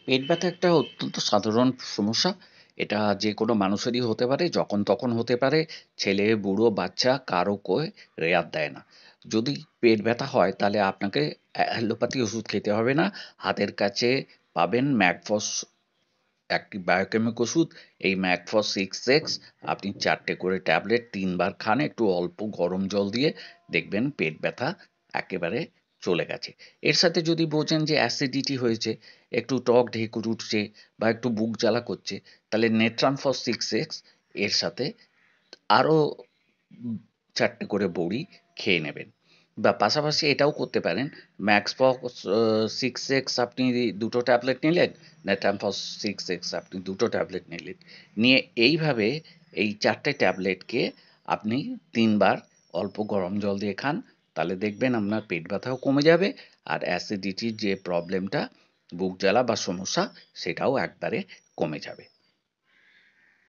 পেট ব্যথা একটা অত্যন্ত সাধারণ সমস্যা। এটা যে কোনো মানুষেরই হতে পারে, যখন তখন হতে পারে। ছেলে, বুড়ো, বাচ্চা কারো রেয়াত দেয় না। যদি পেট ব্যথা হয় তাহলে আপনাকে অ্যালোপ্যাথি ওষুধ খেতে হবে না। হাতের কাছে পাবেন ম্যাকফস, একটি বায়োকেমিক ওষুধ। এই ম্যাকফস 6X আপনি ৪ টে করে ট্যাবলেট ৩ বার খান একটু অল্প গরম জল দিয়ে, দেখবেন পেট ব্যথা একেবারে চলে গেছে। এর সাথে যদি বোঝেন যে অ্যাসিডিটি হয়েছে, একটু টক ঢেকুর উঠছে বা একটু বুক জ্বালা করছে, তাহলে নেট্রামফস 6X এর সাথে আরও ৪ টে করে বড়ি খেয়ে নেবেন। বা পাশাপাশি এটাও করতে পারেন, ম্যাক্সফক্স 6X আপনি ২ টো ট্যাবলেট নিলেন, নেটামফস 6X আপনি ২ টো ট্যাবলেট নিলেন। নিয়ে এইভাবে এই ৪ টে ট্যাবলেটকে আপনি ৩ বার অল্প গরম জল দিয়ে খান। তাহলে দেখবেন আপনার পেট ব্যথাও কমে যাবে, আর অ্যাসিডিটির যে প্রবলেমটা, বুক জ্বালা বা সমস্যা, সেটাও একবারে কমে যাবে।